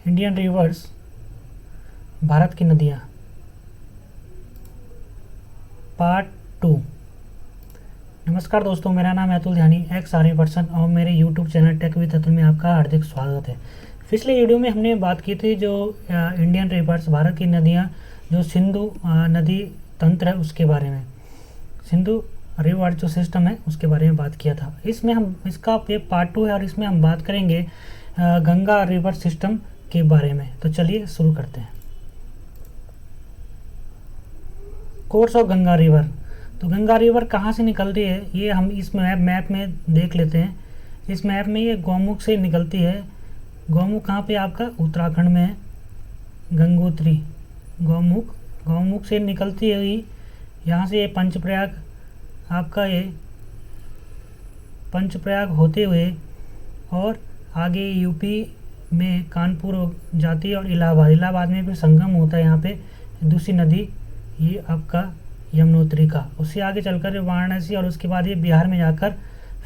Indian reverse, Bharat की नदियाँ, part 2। नमस्कार दोस्तों, मेरा नाम है Atul Dhyani, ex army person, और मेरे YouTube channel tech with Atul में आपका हार्दिक स्वागत है। पिछले वीडियो में हमने बात की थी जो इंडियन रिवर्स, भारत की नदियाँ, जो सिंधु नदी तंत्र है उसके बारे में, सिंधु रिवर जो सिस्टम है उसके बारे में बात किया था। इसमें हम इसका ये पार्ट 2 है और इसमें हम बात करेंगे गंगा रिवर सिस्टम के बारे में। तो चलिए शुरू करते हैं। Course of Ganga river. तो गंगा रिवर कहाँ से निकलती है ये हम इस मैप में देख लेते हैं। इस मैप में ये गौमुख से निकलती है। गौमुख कहाँ पे आपका? उत्तराखंड में है। गंगोत्री, गौमुख से निकलती है हुई यहाँ से ये पंचप्रयाग, आपका ये पंचप्रयाग होते हुए और आगे यूपी में कानपुर जाती है और इलाहाबाद में भी संगम होता है यहाँ पे दूसरी नदी, ये आपका यमुनोत्री का। उससे आगे चलकर वाराणसी और उसके बाद ये बिहार में जाकर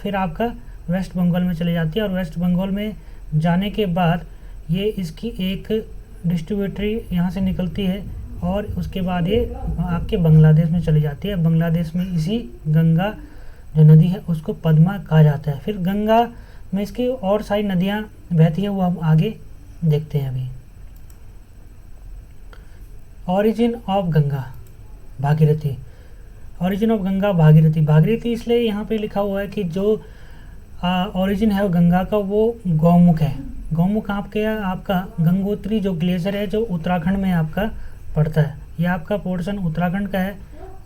फिर आपका वेस्ट बंगाल में चले जाती है और वेस्ट बंगाल में जाने के बाद ये इसकी एक डिस्ट्रीब्यूटरी यहाँ से निकलती है और उसके बाद ये आपके बांग्लादेश में चली जाती है। बांग्लादेश में इसी गंगा जो नदी है उसको पद्मा कहा जाता है। फिर गंगा में इसकी और सारी नदियाँ बहती हैं, वो हम आगे देखते हैं। अभी origin of Ganga, Bhagirathi. Origin of Ganga Bhagirathi. Bhagirathi इसलिए यहाँ पे लिखा हुआ है कि जो ऑरिजिन है गंगा का वो गौमुख है। गौमुख आपके आपका गंगोत्री जो ग्लेशियर है जो उत्तराखंड में आपका पड़ता है, ये आपका पोर्शन उत्तराखंड का है।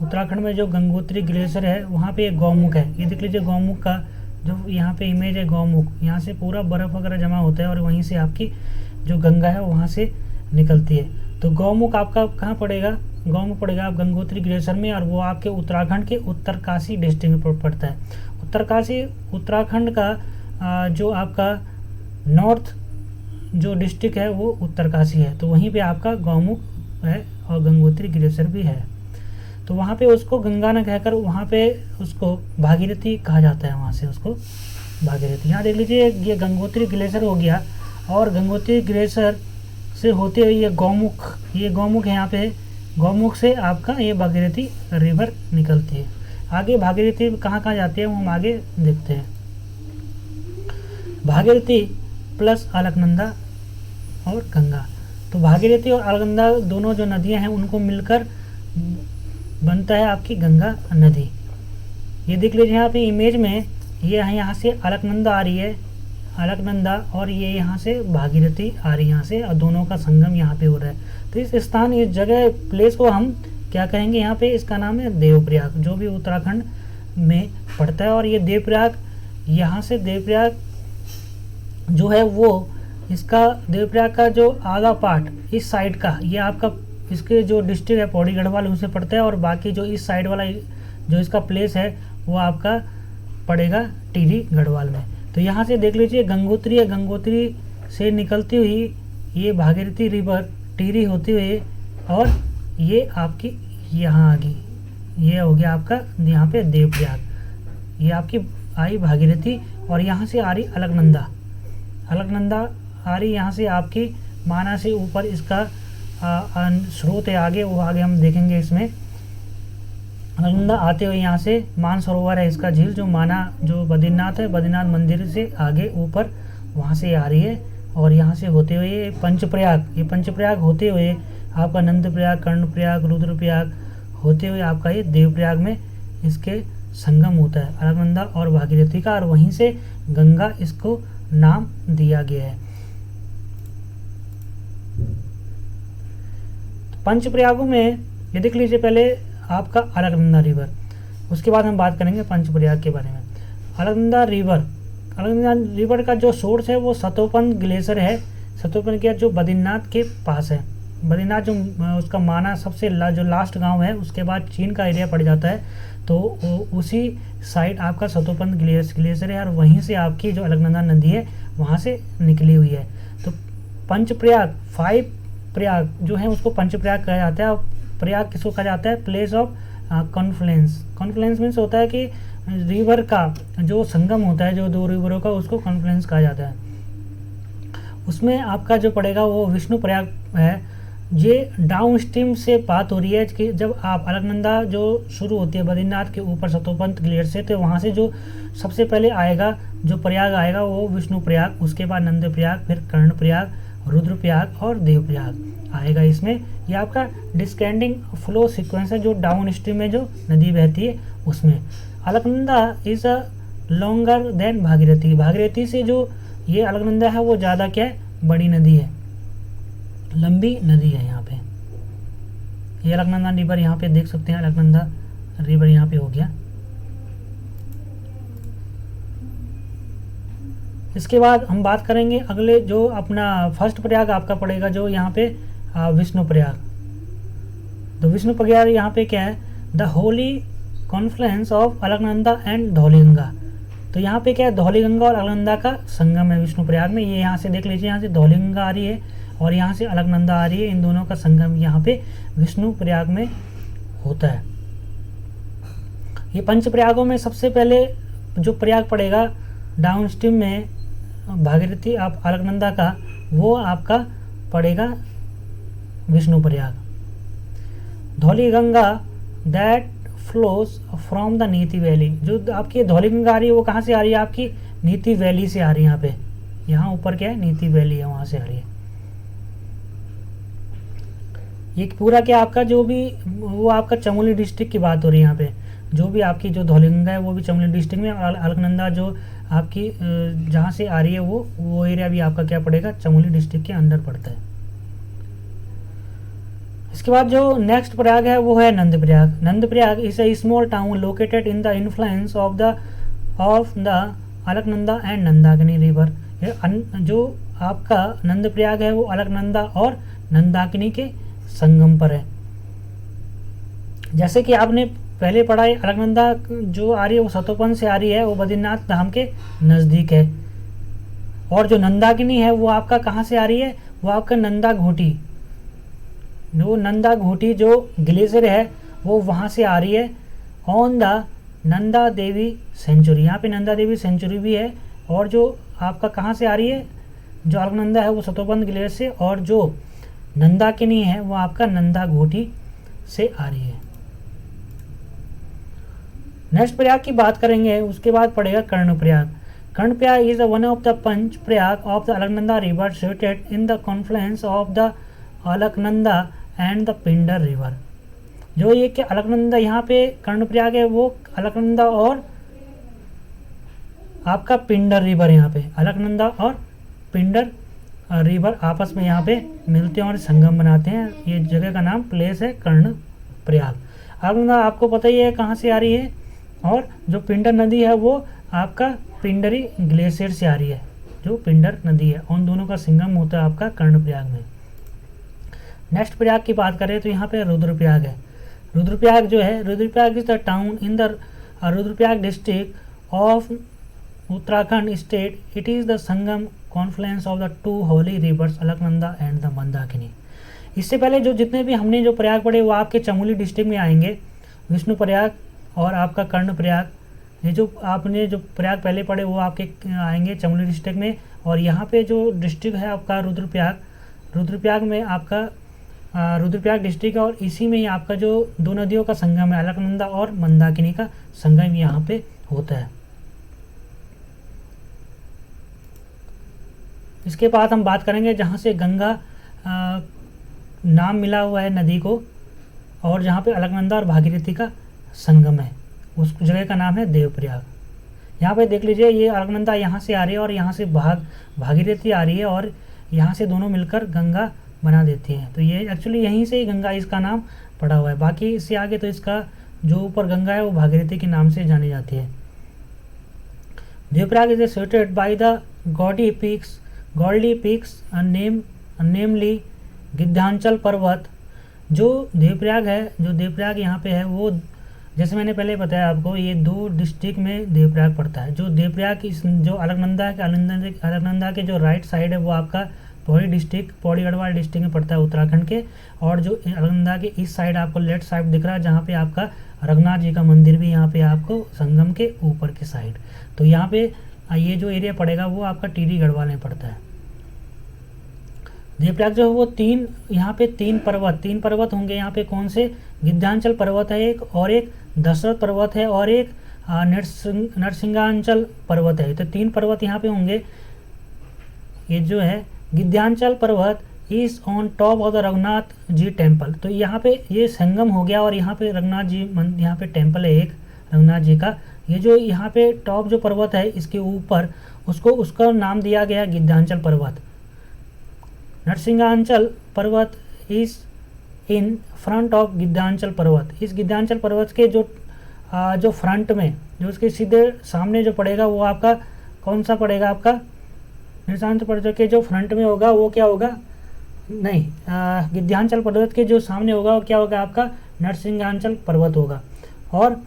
उत्तराखंड में जो गंगोत्री ग्लेशियर है वहाँ पे एक गौमुख है। ये देख लीजिए गौमुख का जो यहाँ पे इमेज है गौमुख, यहाँ से पूरा बर्फ़ वगैरह जमा होता है और वहीं से आपकी जो गंगा है वहाँ से निकलती है। तो गौमुख आपका कहाँ पड़ेगा? गौमुख पड़ेगा आप गंगोत्री ग्लेशियर में, और वो आपके उत्तराखंड के उत्तरकाशी डिस्ट्रिक्ट में पड़ता है। उत्तरकाशी उत्तराखंड का जो आपका नॉर्थ जो डिस्ट्रिक्ट है वो उत्तरकाशी है, तो वहीं पे आपका गौमुख है और गंगोत्री ग्लेशियर भी है। तो वहाँ पे उसको गंगा न कहकर वहाँ पे उसको भागीरथी कहा जाता है, वहाँ से उसको भागीरथी। यहाँ देख लीजिए ये गंगोत्री ग्लेशियर हो गया और गंगोत्री ग्लेशियर से होते हुए ये गौमुख है। यहाँ पे गौमुख से आपका ये भागीरथी रिवर निकलती है। आगे भागीरथी कहाँ कहाँ जाती है वो हम आगे देखते हैं। भागीरथी प्लस अलकनंदा और गंगा। तो भागीरथी और अलकनंदा दोनों जो नदियाँ हैं उनको मिलकर बनता है आपकी गंगा नदी। ये देख लीजिए यहाँ पे इमेज में ये यहाँ से अलकनंदा आ रही है, अलकनंदा, और ये यहाँ से भागीरथी आ रही है यहाँ से, और दोनों का संगम यहाँ पे हो रहा है। तो इस स्थान, इस जगह, प्लेस को हम क्या कहेंगे यहाँ पे? इसका नाम है देवप्रयाग, जो भी उत्तराखंड में पड़ता है। और ये देवप्रयाग, यहाँ से देवप्रयाग जो है वो इसका देवप्रयाग का जो आधा पार्ट इस साइड का, ये आपका इसके जो डिस्ट्रिक्ट है पौड़ी गढ़वाल उनसे पड़ता है, और बाकी जो इस साइड वाला जो इसका प्लेस है वो आपका पड़ेगा टिहरी गढ़वाल में। तो यहाँ से देख लीजिए गंगोत्री है, गंगोत्री से निकलती हुई ये भागीरथी रिवर टिहरी होती हुई और ये आपकी यहाँ आ गई, ये हो गया आपका यहाँ पे देवप्रयाग। ये आपकी आई भागीरथी और यहाँ से आ रही अलकनंदा आ रही यहाँ से आपकी माना से ऊपर इसका स्रोत है, आगे वो आगे हम देखेंगे। इसमें अलकनंदा आते हुए यहाँ से मानसरोवर है इसका झील, जो माना जो बद्रीनाथ है, बद्रीनाथ मंदिर से आगे ऊपर वहाँ से आ रही है, और यहाँ से होते हुए ये पंचप्रयाग होते हुए आपका नंदप्रयाग, कर्णप्रयाग, रुद्रप्रयाग होते हुए आपका ये देवप्रयाग में इसके संगम होता है अलकनंदा और भागीरथी का, और वहीं से गंगा इसको नाम दिया गया है। पंचप्रयागों में ये देख लीजिए पहले आपका अलकनंदा रिवर, उसके बाद हम बात करेंगे पंचप्रयाग के बारे में। अलकनंदा रिवर का जो सोर्स है वो सतोपन ग्लेशियर है। सतोपन के जो बद्रीनाथ के पास है, बद्रीनाथ जो उसका माना सबसे जो लास्ट गांव है, उसके बाद चीन का एरिया पड़ जाता है, तो उसी साइड आपका सतोपन ग्लेशियर है, और वहीं से आपकी जो अलकनंदा नदी है वहाँ से निकली हुई है। तो पंचप्रयाग, 5 प्रयाग जो है उसको पंचप्रयाग कहा जाता है। और प्रयाग किसको कहा जाता है? प्लेस ऑफ कॉन्फ्लुएंस मीन्स होता है कि रिवर का जो संगम होता है, जो दो रिवरों का, उसको कॉन्फ्लुएंस कहा जाता है। उसमें आपका जो पड़ेगा वो विष्णु प्रयाग है। ये डाउन स्ट्रीम से बात हो रही है कि जब आप अलकनंदा जो शुरू होती है बद्रीनाथ के ऊपर सतोपंथ ग्लेशियर से, तो वहाँ से जो सबसे पहले आएगा जो प्रयाग आएगा वो विष्णु प्रयाग, उसके बाद नंद प्रयाग, फिर कर्ण प्रयाग, रुद्र प्रयाग और देव प्रयाग आएगा। इसमें ये आपका डिस्केंडिंग फ्लो सीक्वेंस है जो डाउन स्ट्रीम में जो नदी बहती है उसमें। Alaknanda is a longer than Bhagirathi. Bhagirathi से जो ये अलकनंदा है वो ज़्यादा क्या है, बड़ी नदी है, लंबी नदी है। यहाँ पे ये अलकनंदा रिवर यहाँ पे देख सकते हैं, अलकनंदा रिवर यहाँ पे हो गया। इसके बाद हम बात करेंगे अगले जो अपना फर्स्ट प्रयाग आपका पड़ेगा जो यहाँ पे विष्णु प्रयाग। तो विष्णु प्रयाग यहाँ पे क्या है, the Holi Confluence of Alaknanda and Dhauliganga. तो यहाँ पे क्या है, धौलीगंगा और अलकनंदा का संगम है विष्णु प्रयाग में। ये यहाँ से देख लीजिए, यहाँ से धौलीगंगा आ रही है और यहाँ से अलकनंदा आ रही है, इन दोनों का संगम यहाँ पे विष्णु प्रयाग में होता है। ये पंच प्रयागों में सबसे पहले जो प्रयाग पड़ेगा डाउन स्ट्रीम में भागीरथी आप अलकनंदा का, वो आपका पड़ेगा Vishnu Prayag. Dhauliganga that flows from the नीति वैली। जो आपकी धौलीगंगा आ रही है वो कहाँ से आ रही है, आपकी नीति वैली से आ रही है। यहाँ पे यहाँ ऊपर क्या है, नीति वैली है, वहाँ से आ रही है। ये पूरा क्या आपका जो भी वो आपका चमोली डिस्ट्रिक्ट की बात हो रही है। यहाँ पे जो भी आपकी जो धौलीगंगा है वो भी चमोली डिस्ट्रिक्ट में, अलकनंदा जो आपकी जहाँ से आ रही है वो एरिया भी आपका क्या पड़ेगा, चमोली डिस्ट्रिक्ट के अंदर पड़ता है। इसके बाद जो नेक्स्ट प्रयाग है वो है Nand Prayag. Nand Prayag is a small town located in the influence of the Alaknanda and Nandakini river. जो आपका नंद प्रयाग है वो अलकनंदा और नंदाकिनी के संगम पर है। जैसे कि आपने पहले पढ़ा है, अलकनंदा जो आ रही है वो सतोपन से आ रही है, वो बद्रीनाथ धाम के नज़दीक है। और जो नंदाकिनी है वो आपका कहाँ से आ रही है, वो आपका नंदा घोटी, जो नंदा घोटी जो ग्लेशियर है वो वहाँ से आ रही है on the Nanda Devi sanctuary. यहाँ पे नंदा देवी सेंचुरी भी है। और जो आपका कहाँ से आ रही है, जो अलकनंदा है वो सतोपंथ ग्लेशियर से, और जो नंदाकिनी है वो आपका नंदा घोटी से आ रही है। नेक्स्ट प्रयाग की बात करेंगे, उसके बाद पड़ेगा Karna Prayag. Karna Prayag is one of the Panch Prayag of the Alaknanda river situated in the confluence of the Alaknanda and the Pindar river. जो ये कि अलकनंदा यहाँ पे कर्ण प्रयाग है वो अलकनंदा और आपका पिंडर रिवर, यहाँ पे अलकनंदा और पिंडर रिवर आपस में यहाँ पे मिलते हैं और संगम बनाते हैं। ये जगह का नाम प्लेस है कर्ण प्रयाग। अलकनंदा आपको पता ही है कहाँ से आ रही है, और जो पिंडर नदी है वो आपका पिंडरी ग्लेशियर से आ रही है, जो पिंडर नदी है। उन दोनों का संगम होता है आपका कर्ण प्रयाग में। नेक्स्ट प्रयाग की बात करें तो यहाँ पे रुद्रप्रयाग है। रुद्रप्रयाग जो है, Rudraprayag is the town in the Rudraprayag district of Uttarakhand state. It is the Sangam Confluence of the two Holi reverse Alaknanda and the Mandakini. इससे पहले जो जितने भी हमने जो प्रयाग पढ़े वो आपके चमोली डिस्ट्रिक्ट में आएंगे, विष्णु प्रयाग और आपका कर्ण प्रयाग। ये जो आपने जो प्रयाग पहले पढ़े वो आपके आएंगे चमोली डिस्ट्रिक्ट में। और यहाँ पे जो डिस्ट्रिक्ट है आपका रुद्रप्रयाग, रुद्रप्रयाग में आपका रुद्रप्रयाग डिस्ट्रिक्ट है, और इसी में ही आपका जो दो नदियों का संगम है अलकनंदा और मंदाकिनी का संगम यहाँ पे होता है। इसके बाद हम बात करेंगे जहाँ से गंगा नाम मिला हुआ है नदी को, और जहाँ पे अलकनंदा और भागीरथी का संगम है, उस जगह का नाम है देवप्रयाग। यहाँ पे देख लीजिए, ये अलकनंदा यहाँ से आ रही है और यहाँ से भागीरथी आ रही है, और यहाँ से दोनों मिलकर गंगा बना देती हैं। तो ये एक्चुअली यहीं से ही गंगा इसका नाम पड़ा हुआ है। बाकी इससे आगे तो इसका जो ऊपर गंगा है वो भागीरथी के नाम से जानी जाती है। Devprayag is situated by the godly peaks namely Giddhanchal Parvat. जो देवप्रयाग है, जो देवप्रयाग यहाँ पे है वो जैसे मैंने पहले बताया आपको, ये दो डिस्ट्रिक्ट में देवप्रयाग पड़ता है। जो देवप्रयाग जो अलकनंदा के जो राइट साइड है वो आपका पौड़ी गढ़वाल डिस्ट्रिक्ट में पड़ता है उत्तराखंड के। और जो अलकनंदा के इस साइड आपको लेफ्ट साइड दिख रहा है जहाँ पे आपका रघुनाथ जी का मंदिर भी यहाँ पे आपको संगम के ऊपर के साइड। तो यहाँ पे ये जो एरिया पड़ेगा वो आपका टीडी गढ़वाल में पड़ता है। देवप्रयाग जो है वो यहाँ पे तीन पर्वत होंगे। यहाँ पे कौन से? विंध्याचल पर्वत है एक, और एक दशरथ पर्वत है, और एक नरसिंहांचल पर्वत है। तो 3 पर्वत यहाँ पे होंगे। ये जो है विंध्याचल पर्वत is on top of the Raghunath ji temple. तो यहाँ पे ये संगम हो गया, और यहाँ पे रघुनाथ जी यहाँ पे टेम्पल है एक रघुनाथ जी का। ये जो यहाँ पे टॉप जो पर्वत है इसके ऊपर उसका नाम दिया गया विंध्याचल पर्वत। नरसिंहांचल पर्वत is in front of Vindhyachal पर्वत। इस विंध्याचल पर्वत के जो फ्रंट में, जो उसके सीधे सामने जो पड़ेगा वो आपका कौन सा पड़ेगा? आपका नरसिंहांचल पर्वत के जो फ्रंट में होगा वो क्या होगा? नहीं, विंध्याचल पर्वत के जो सामने होगा वो क्या होगा? आपका नरसिंहांचल पर्वत होगा। और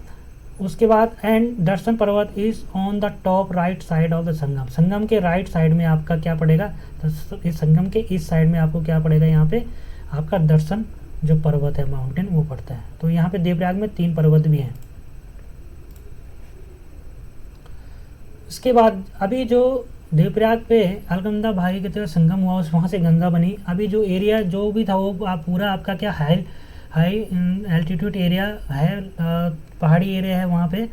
उसके बाद and Darshan Parvat is on the top right side of the Sangam. Sangam के राइट साइड में आपका क्या पड़ेगा? तो इस संगम के इस साइड में आपको क्या पड़ेगा? यहाँ पे आपका दर्शन जो पर्वत है, माउंटेन, वो पड़ता है। तो यहाँ पे देवप्रयाग में 3 पर्वत भी हैं। इसके बाद अभी जो देवप्रयाग पे अलकनंदा भागी के तरह संगम हुआ, वहाँ से गंगा बनी। अभी जो एरिया जो भी था वो पूरा आपका क्या हाई एल्टीट्यूड एरिया है, पहाड़ी एरिया है वहाँ पे।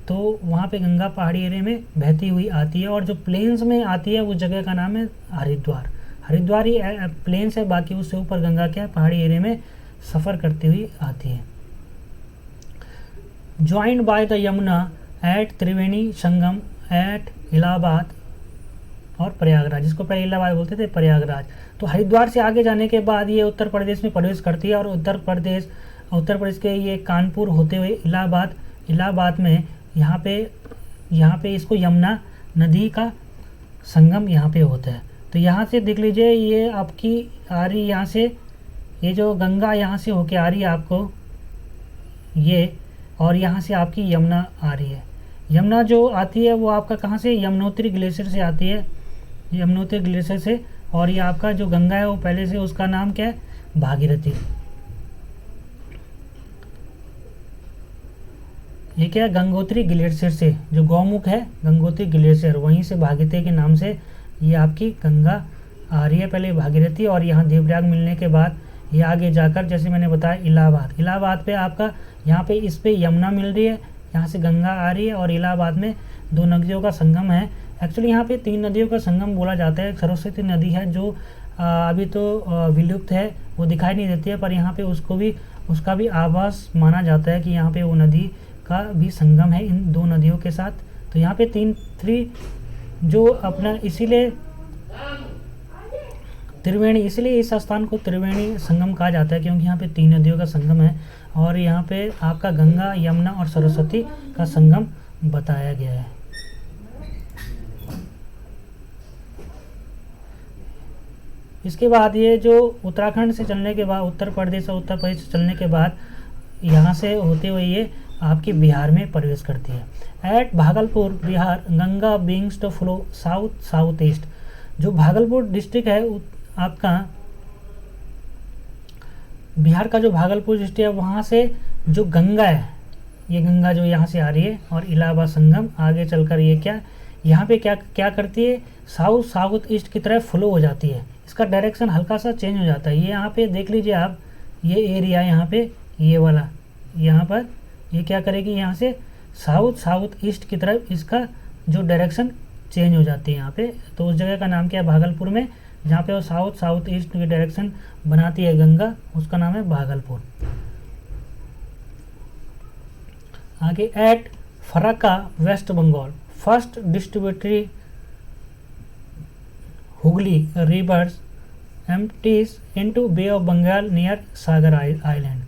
तो वहाँ पे गंगा पहाड़ी एरिया में बहती हुई आती है, और जो प्लेन्स में आती है उस जगह का नाम है हरिद्वार। हरिद्वार ही प्लेन्स है, बाकी उससे ऊपर गंगा क्या पहाड़ी एरिया में सफ़र करती हुई आती है। Joined by the Yamuna at Triveni Sangam at Allahabad और प्रयागराज, जिसको पहले इलाहाबाद बोलते थे, प्रयागराज। तो हरिद्वार से आगे जाने के बाद ये उत्तर प्रदेश में प्रवेश करती है, और उत्तर प्रदेश के ये कानपुर होते हुए इलाहाबाद में यहाँ पे इसको यमुना नदी का संगम यहाँ पे होता है। तो यहाँ से देख लीजिए, ये आपकी आ रही यहाँ से, ये जो गंगा यहाँ से होके आ रही है आपको ये, और यहाँ से आपकी यमुना आ रही है। यमुना जो आती है वो आपका कहाँ से? यमुनोत्री ग्लेशियर से आती है, यमुनोत्री ग्लेशियर से। और ये आपका जो गंगा है वो पहले से उसका नाम क्या है? भागीरथी। ये क्या है? गंगोत्री ग्लेशियर से, जो गौमुख है गंगोत्री ग्लेशियर, वहीं से भागीरथी के नाम से ये आपकी गंगा आ रही है, पहले भागीरथी। और यहाँ देवप्रयाग मिलने के बाद ये आगे जाकर, जैसे मैंने बताया, इलाहाबाद पे आपका यहाँ पे इस पे यमुना मिल रही है, यहाँ से गंगा आ रही है, और इलाहाबाद में 2 नदियों का संगम है। एक्चुअली यहाँ पे 3 नदियों का संगम बोला जाता है। सरस्वती नदी है जो अभी तो विलुप्त है, वो दिखाई नहीं देती है, पर यहाँ पे उसका भी आभास माना जाता है कि यहाँ पे वो नदी का भी संगम है इन 2 नदियों के साथ। तो यहाँ पे 3 जो अपना, इसीलिए त्रिवेणी, इसलिए इस स्थान को त्रिवेणी संगम कहा जाता है, क्योंकि यहाँ पे 3 नदियों का संगम है, और यहाँ पे आपका गंगा, यमुना और सरस्वती का संगम बताया गया है। इसके बाद ये जो उत्तराखंड से चलने के बाद, उत्तर प्रदेश और उत्तर प्रदेश से चलने के बाद यहाँ से होते हुए ये आपकी बिहार में प्रवेश करती है। At Bhagalpur Bihar Ganga begins to flow south east. जो भागलपुर डिस्ट्रिक्ट है आपका, बिहार का जो भागलपुर डिस्ट्रिक्ट है, वहाँ से जो गंगा है, ये गंगा जो यहाँ से आ रही है, और इलाहाबाद संगम आगे चलकर ये क्या यहाँ पे क्या करती है? साउथ ईस्ट की तरफ फ्लो हो जाती है। इसका डायरेक्शन हल्का सा चेंज हो जाता है। ये यहाँ पे देख लीजिए आप, ये एरिया यहाँ पे, ये वाला यहाँ पर, ये क्या करेगी? यहाँ से साउथ ईस्ट की तरफ इसका जो डायरेक्शन चेंज हो जाती है यहाँ पे। तो उस जगह का नाम क्या है? भागलपुर में, जहाँ पे वो साउथ ईस्ट की डायरेक्शन बनाती है गंगा, उसका नाम है भागलपुर। आगे at Farakka West Bengal first distributary Hooghly rivers empties into Bay of Bengal near Sagar Island.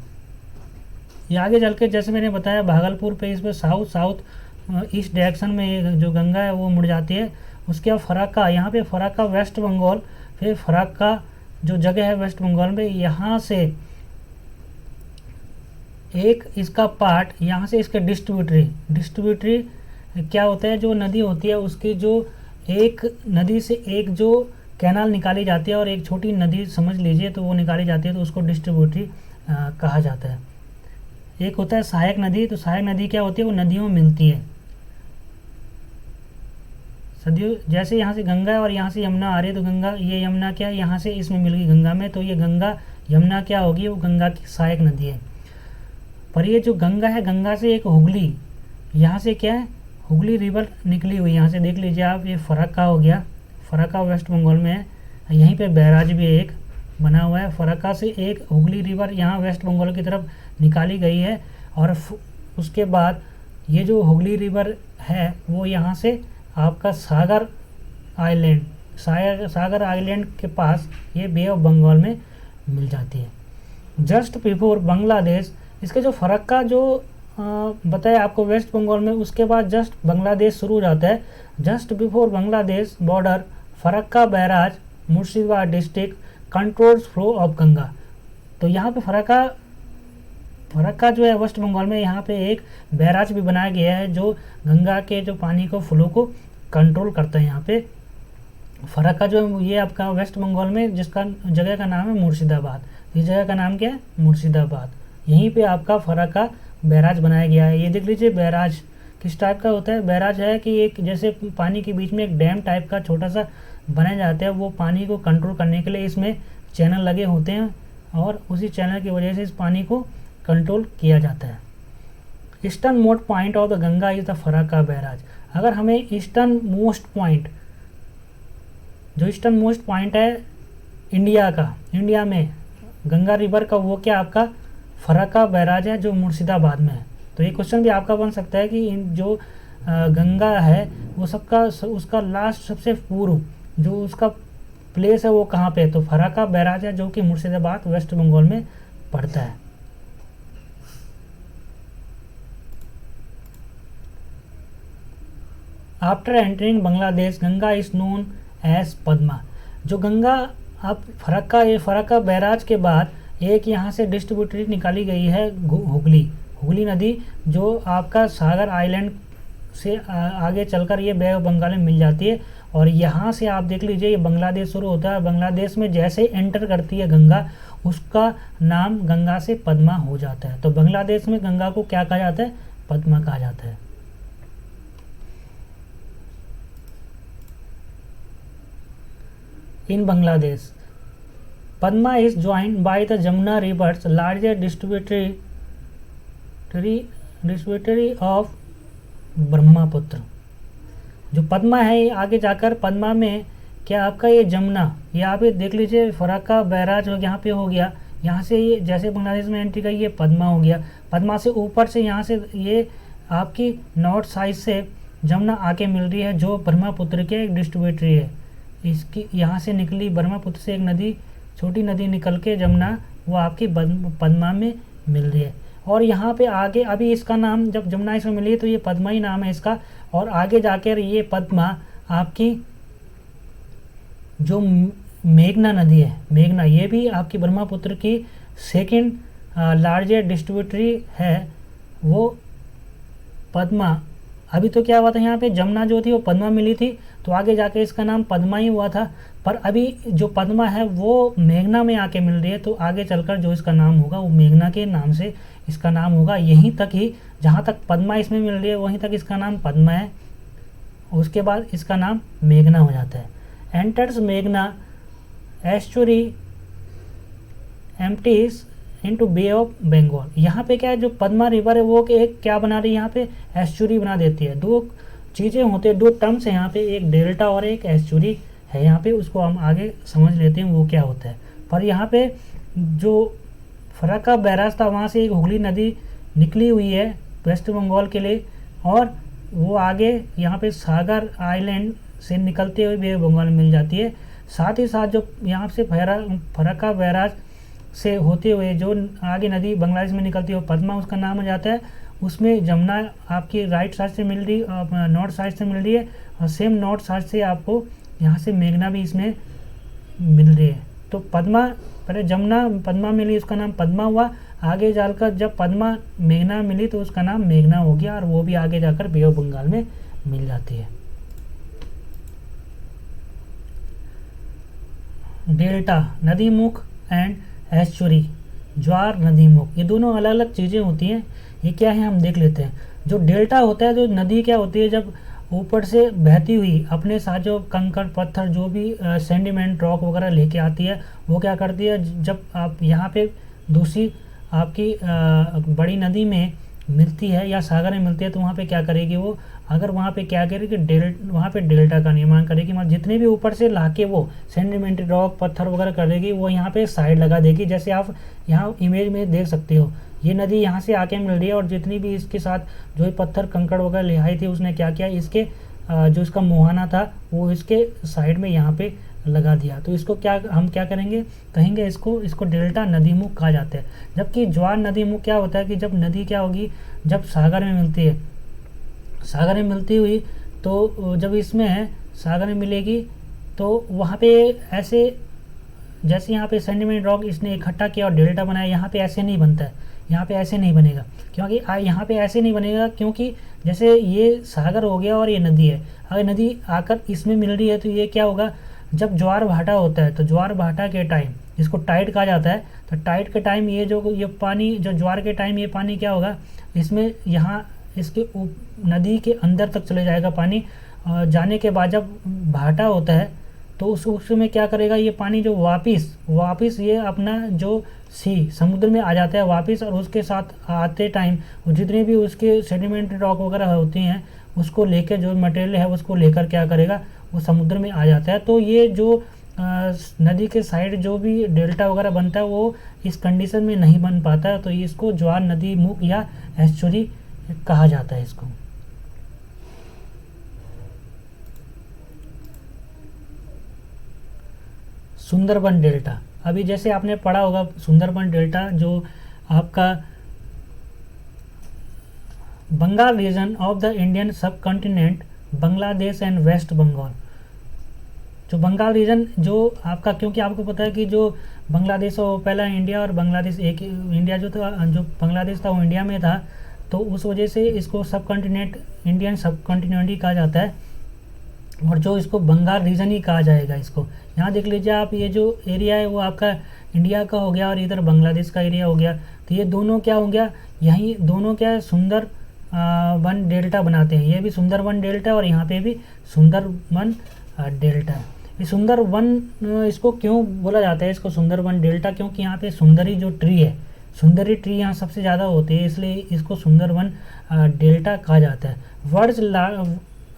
ये आगे चल के, जैसे मैंने बताया, भागलपुर पे इस पर साउथ ईस्ट डायरेक्शन में जो गंगा है वो मुड़ जाती है। उसके बाद फराक्का, यहाँ पे फराक्का वेस्ट बंगाल, फिर फराक्का जो जगह है वेस्ट बंगाल में, यहाँ से एक इसका पार्ट, यहाँ से इसका डिस्ट्रीब्यूटरी क्या होता है? जो नदी होती है उसकी जो एक नदी से एक जो कैनाल निकाली जाती है, और एक छोटी नदी समझ लीजिए, तो वो निकाली जाती है, तो उसको डिस्ट्रीब्यूटरी कहा जाता है। एक होता है सहायक नदी। तो सहायक नदी क्या होती है? वो नदियों में मिलती है। सदियों, जैसे यहाँ से गंगा है और यहाँ से यमुना आ रही है, तो गंगा, ये यमुना क्या है, यहाँ से इसमें मिल गई गंगा में, तो ये गंगा यमुना क्या होगी, वो गंगा की सहायक नदी है। पर ये जो गंगा है, गंगा से एक हुगली, यहाँ से क्या है, हुगली रिवर निकली हुई, यहाँ से देख लीजिए आप, ये फरक्का हो गया, फरक्का वेस्ट बंगाल में है, यहीं पे बैराज भी एक बना हुआ है। फरक्का से एक हुगली रिवर यहाँ वेस्ट बंगाल की तरफ निकाली गई है, और उसके बाद ये जो हुगली रिवर है वो यहाँ से आपका सागर आइलैंड, सागर आइलैंड के पास ये बे ऑफ बंगाल में मिल जाती है। जस्ट बिफोर बांग्लादेश, इसके जो फरक्का जो बताया आपको वेस्ट बंगाल में, उसके बाद जस्ट बांग्लादेश शुरू हो जाता है। Just before Bangladesh border Farakka barrage Murshidabad district controls flow of Ganga. तो यहाँ पे फरक्का जो है वेस्ट बंगाल में, यहाँ पे एक बैराज भी बनाया गया है जो गंगा के जो पानी को फ्लो को कंट्रोल करता है। यहाँ पे फरक्का जो है ये आपका वेस्ट बंगाल में, जिसका जगह का नाम है मुर्शिदाबाद। इस जगह का नाम क्या है, मुर्शिदाबाद। यहीं पे आपका फरक्का बैराज बनाया गया है। ये देख लीजिए बैराज किस टाइप का होता है। बैराज है कि एक जैसे पानी के बीच में एक डैम टाइप का छोटा सा बनाया जाता है, वो पानी को कंट्रोल करने के लिए इसमें चैनल लगे होते हैं, और उसी चैनल की वजह से इस पानी को कंट्रोल किया जाता है। Eastern most point of the Ganga is the Farakka barrage. अगर हमें ईस्टर्न मोस्ट पॉइंट, जो ईस्टर्न मोस्ट पॉइंट है इंडिया का, इंडिया में गंगा रिवर का, वो क्या आपका फरक्का बैराज है जो मुर्शिदाबाद में है। तो ये क्वेश्चन भी आपका बन सकता है कि जो गंगा है वो सबका उसका लास्ट सबसे पूर्व जो उसका प्लेस है वो कहाँ पे है, तो फरक्का बैराज है जो कि मुर्शिदाबाद वेस्ट बंगाल में पड़ता है। After entering Bangladesh Ganga is known as Padma. जो गंगा आप फरक्का बैराज के बाद एक यहाँ से डिस्ट्रीब्यूटरी निकाली गई है हुगली नदी, जो आपका सागर आइलैंड से आगे चलकर ये बे ऑफ बंगाल में मिल जाती है। और यहाँ से आप देख लीजिए ये बांग्लादेश शुरू होता है। बांग्लादेश में जैसे एंटर करती है गंगा, उसका नाम गंगा से पद्मा हो जाता है। तो बांग्लादेश में गंगा को क्या कहा जाता है, पद्मा कहा जाता है। इन Bangladesh Padma is joined by the Jamuna river's larger distributary of Brahmaputra. जो पद्मा है ये आगे जाकर पद्मा में क्या आपका ये जमुना, ये आप देख लीजिए फरक्का बैराज हो यहाँ पे हो गया, यहाँ से ये जैसे बांग्लादेश में एंट्री गई ये पद्मा हो गया। पद्मा से ऊपर से यहाँ से ये आपकी नॉर्थ साइड से जमुना आके मिल रही है जो ब्रह्मपुत्र के एक डिस्ट्रीब्यूटरी है। इसकी यहाँ से निकली ब्रह्मपुत्र से एक नदी, छोटी नदी निकल के जमुना, वो आपकी पद्मा में मिल रही है। और यहाँ पे आगे अभी इसका नाम जब जमुना इसमें मिली है तो ये पद्मा ही नाम है इसका। और आगे जाकर ये पद्मा आपकी जो मेघना नदी है, मेघना, ये भी आपकी ब्रह्मपुत्र की सेकंड लार्जेस्ट डिस्ट्रीब्यूटरी है वो पद्मा। अभी तो क्या हुआ था यहाँ पे जमुना जो थी वो पद्मा मिली थी, तो आगे जाके इसका नाम पद्मा ही हुआ था। पर अभी जो पद्मा है वो मेघना में आके मिल रही है, तो आगे चलकर जो इसका नाम होगा वो मेघना के नाम से इसका नाम होगा। यहीं तक ही जहाँ तक पद्मा इसमें मिल रही है वहीं तक इसका नाम पद्मा है, उसके बाद इसका नाम मेघना हो जाता है। एंटर्स मेघना estuary empties into Bay of Bengal. यहाँ पे क्या है, जो पद्मा रिवर है वो एक क्या बना रही है, यहाँ पे एस्चुरी बना देती है। दो चीज़ें होते हैं, दो टर्म्स है यहाँ पे, एक डेल्टा और एक एस्चुरी है यहाँ पे, उसको हम आगे समझ लेते हैं वो क्या होता है। पर यहाँ पे जो फरक्का बैराज था वहाँ से एक हुगली नदी निकली हुई है वेस्ट बंगाल के लिए, और वो आगे यहाँ पे सागर आइलैंड से निकलते हुए बे ऑफ बंगाल में मिल जाती है। साथ ही साथ जो यहाँ से फरक्का बैराज से होते हुए जो आगे नदी बांग्लादेश में निकलती है वो पद्मा उसका नाम हो जाता है। उसमें जमुना आपकी राइट साइड से मिल रही, नॉर्थ साइड से मिल रही है, और सेम नॉर्थ साइड से आपको यहाँ से मेघना भी इसमें मिल रही है। तो पद्मा, पहले जमुना पद्मा मिली उसका नाम पद्मा हुआ, आगे जाकर जब पद्मा मेघना मिली तो उसका नाम मेघना हो गया, और वो भी आगे जाकर बे ऑफ बंगाल में मिल जाती है। डेल्टा नदी मुख एंड एस्चुरी ज्वार नदी मुख, ये दोनों अलग अलग चीज़ें होती हैं। ये क्या है हम देख लेते हैं। जो डेल्टा होता है, जो नदी क्या होती है, जब ऊपर से बहती हुई अपने साथ जो कंकड़ पत्थर जो भी सेंडिमेंट रॉक वगैरह लेके आती है, वो क्या करती है, जब आप यहाँ पे दूसरी आपकी बड़ी नदी में मिलती है या सागर में मिलती है, तो वहाँ पे क्या करेगी वो, अगर वहाँ पे क्या करेगी, वहाँ पे डेल्टा का निर्माण करेगी। मतलब जितने भी ऊपर से लाके वो सेंडिमेंट रॉक पत्थर वगैरह कर देगी, वो यहाँ पे साइड लगा देगी। जैसे आप यहाँ इमेज में देख सकते हो, ये नदी यहाँ से आके मिल रही है और जितनी भी इसके साथ जो ये पत्थर कंकड़ वगैरह ले आई थी, उसने क्या किया, इसके जो इसका मुहाना था वो इसके साइड में यहाँ पे लगा दिया। तो इसको क्या हम क्या करेंगे, कहेंगे इसको डेल्टा नदीमुख कहा जाता है। जबकि ज्वार नदीमुख क्या होता है कि जब नदी क्या होगी, जब सागर में मिलती है, सागर में मिलती हुई, तो जब इसमें सागर में मिलेगी तो वहाँ पे ऐसे, जैसे यहाँ पे सेंडिमेंट रॉक इसने इकट्ठा किया और डेल्टा बनाया, यहाँ पे ऐसे नहीं बनता है, यहाँ पे ऐसे नहीं बनेगा। क्योंकि यहाँ पे ऐसे नहीं बनेगा, क्योंकि जैसे ये सागर हो गया और ये नदी है, अगर नदी आकर इसमें मिल रही है तो ये क्या होगा, जब ज्वार भाटा होता है तो ज्वार भाटा के टाइम, इसको टाइड कहा जाता है, तो टाइड के टाइम ये पानी, जो ज्वार के टाइम ये पानी क्या होगा, इसमें यहाँ इसके नदी के अंदर तक चले जाएगा पानी। जाने के बाद जब भाटा होता है तो उसमें क्या करेगा, ये पानी जो वापिस ये अपना जो समुद्र में आ जाता है वापस, और उसके साथ आते टाइम जितने भी उसके सेडिमेंट रॉक वगैरह होती हैं, उसको लेकर, जो मटेरियल है उसको लेकर क्या करेगा, वो समुद्र में आ जाता है। तो ये जो नदी के साइड जो भी डेल्टा वगैरह बनता है, वो इस कंडीशन में नहीं बन पाता है, तो इसको ज्वार नदी मुख या एस्चुरी कहा जाता है इसको। सुंदरबन डेल्टा, अभी जैसे आपने पढ़ा होगा सुंदरबन डेल्टा, जो आपका Bengal region of the Indian subcontinent, Bangladesh and West Bengal. जो बंगाल रीजन जो आपका, क्योंकि आपको पता है कि जो बांग्लादेश वो पहला इंडिया और बांग्लादेश एक, इंडिया जो था, जो बांग्लादेश था वो इंडिया में था, तो उस वजह से इसको सब कॉन्टिनेंट, इंडियन सब कॉन्टिनेंट ही कहा जाता है, और जो इसको बंगाल रीजन ही कहा जाएगा इसको। यहाँ देख लीजिए आप, ये जो एरिया है वो आपका इंडिया का हो गया और इधर बांग्लादेश का एरिया हो गया, तो ये दोनों क्या हो गया, यहीं दोनों क्या है, सुंदरबन डेल्टा बनाते हैं। ये भी सुंदरबन डेल्टा और यहाँ पे भी सुंदरबन डेल्टा। ये सुंदरबन, इसको क्यों बोला जाता है इसको सुंदरबन डेल्टा, क्योंकि यहाँ पे सुंदरी जो ट्री है, सुंदरी ट्री यहाँ सबसे ज़्यादा होती है, इसलिए इसको सुंदरबन डेल्टा कहा जाता है।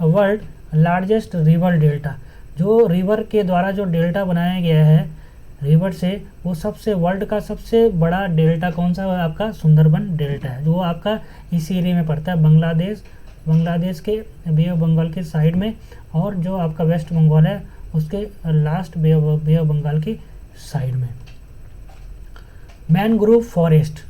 वर्ल्ड लार्जेस्ट रिवर डेल्टा, जो रिवर के द्वारा जो डेल्टा बनाया गया है रिवर से, वो सबसे वर्ल्ड का सबसे बड़ा डेल्टा कौन सा है, आपका सुंदरबन डेल्टा है, जो आपका इस एरिया में पड़ता है, बांग्लादेश के बे ऑफ बंगाल के साइड में, और जो आपका वेस्ट बंगाल है उसके लास्ट बे ऑफ बंगाल की साइड में। मैनग्रोव फॉरेस्ट,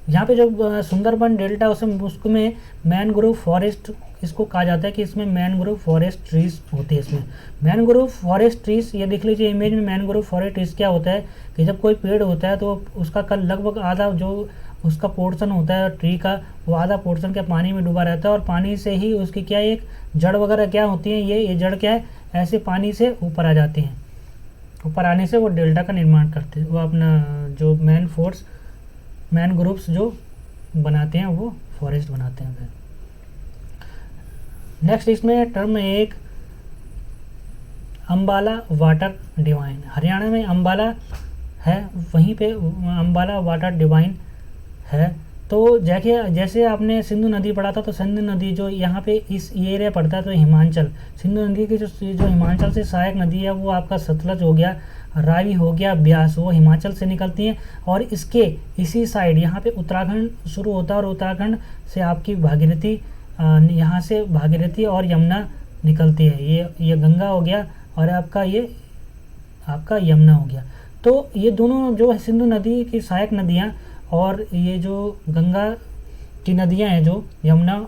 यहाँ पे जो सुंदरबन डेल्टा उसमें मैनग्रोव फॉरेस्ट इसको कहा जाता है कि इसमें मैनग्रोव फॉरेस्ट ट्रीज होते हैं। इसमें मैनग्रोव फॉरेस्ट ट्रीज, ये देख लीजिए इमेज में, मैनग्रोव फॉरेस्ट ट्रीज क्या होता है कि जब कोई पेड़ होता है तो उसका कल लगभग आधा जो उसका पोर्शन होता है ट्री का, वो आधा पोर्शन क्या पानी में डूबा रहता है, और पानी से ही उसकी क्या एक जड़ वगैरह क्या होती है, ये जड़ क्या है, ऐसे पानी से ऊपर आ जाते हैं, ऊपर आने से वो डेल्टा का निर्माण करते हैं, वो अपना जो मैनग्रोव्स जो बनाते हैं वो फॉरेस्ट बनाते हैं। नेक्स्ट इसमें टर्म एक अम्बाला वाटर डिवाइन, हरियाणा में अम्बाला है, वहीं पे अम्बाला वाटर डिवाइन है। तो जैसे आपने सिंधु नदी पढ़ा था, तो सिंधु नदी जो यहाँ पे इस एरिया पड़ता है, तो हिमाचल, सिंधु नदी की जो हिमाचल से सहायक नदी है वो आपका सतलज हो गया, रावी हो गया, ब्यास, वो हिमाचल से निकलती हैं, और इसके इसी साइड यहाँ पे उत्तराखंड शुरू होता है, और उत्तराखंड से आपकी भागीरथी, यहाँ से भागीरथी और यमुना निकलती है। ये गंगा हो गया और आपका यमुना हो गया। तो ये दोनों जो है सिंधु नदी की सहायक नदियाँ और ये जो गंगा की नदियाँ हैं, जो यमुना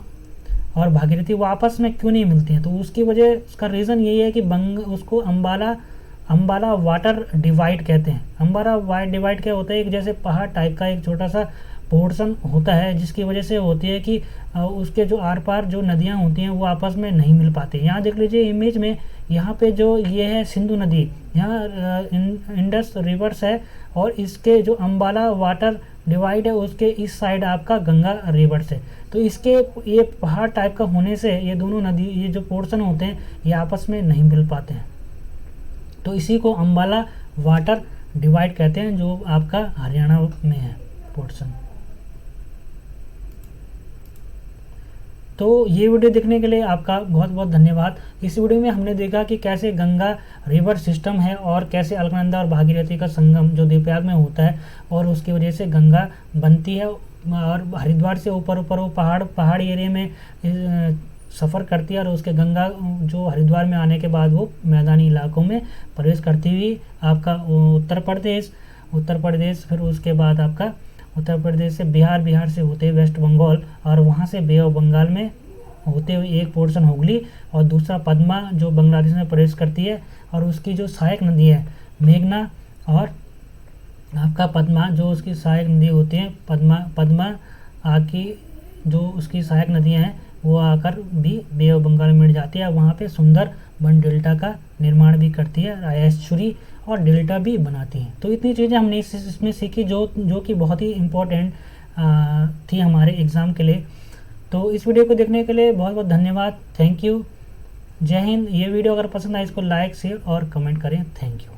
और भागीरथी, वो आपस में क्यों नहीं मिलती हैं, तो उसकी वजह, उसका रीज़न यही है कि उसको अम्बाला वाटर डिवाइड कहते हैं। अम्बाला वाटर डिवाइड क्या होता है, एक जैसे पहाड़ टाइप का एक छोटा सा पोर्शन होता है, जिसकी वजह से होती है कि उसके जो आर पार जो नदियाँ होती हैं वो आपस में नहीं मिल पाती। यहाँ देख लीजिए इमेज में, यहाँ पे जो ये है सिंधु नदी, यहाँ इंडस रिवर्स है, और इसके जो अम्बाला वाटर डिवाइड है उसके इस साइड आपका गंगा रिवर्स है। तो इसके ये पहाड़ टाइप का होने से ये दोनों नदी, ये जो पोर्शन होते हैं ये आपस में नहीं मिल पाते हैं, तो इसी को अम्बाला वाटर डिवाइड कहते हैं, जो आपका हरियाणा में है पोर्शन। तो ये वीडियो देखने के लिए आपका बहुत बहुत धन्यवाद। इस वीडियो में हमने देखा कि कैसे गंगा रिवर सिस्टम है और कैसे अलकनंदा और भागीरथी का संगम जो देवप्रयाग में होता है और उसकी वजह से गंगा बनती है, और हरिद्वार से ऊपर ऊपर वो पहाड़ी एरिया में सफ़र करती है, और उसके गंगा जो हरिद्वार में आने के बाद वो मैदानी इलाकों में प्रवेश करती हुई आपका उत्तर प्रदेश, फिर उसके बाद आपका उत्तर प्रदेश से बिहार से होते हुए वेस्ट बंगाल, और वहाँ से बे ऑफ बंगाल में होते हुए एक पोर्शन हुगली और दूसरा पद्मा जो बांग्लादेश में प्रवेश करती है, और उसकी जो सहायक नदी है मेघना और आपका पद्मा, जो उसकी सहायक नदी होती हैं पद्मा आकी जो उसकी सहायक नदियाँ हैं वो आकर भी बे ऑफ बंगाल में मिल जाती है। वहाँ पे सुंदर वन डेल्टा का निर्माण भी करती है, एस्चुरी और डेल्टा भी बनाती हैं। तो इतनी चीज़ें हमने इसमें सीखी जो कि बहुत ही इम्पोर्टेंट थी हमारे एग्ज़ाम के लिए। तो इस वीडियो को देखने के लिए बहुत बहुत धन्यवाद। Thank you. जय हिंद। ये वीडियो अगर पसंद आए इसको लाइक शेयर और कमेंट करें। Thank you.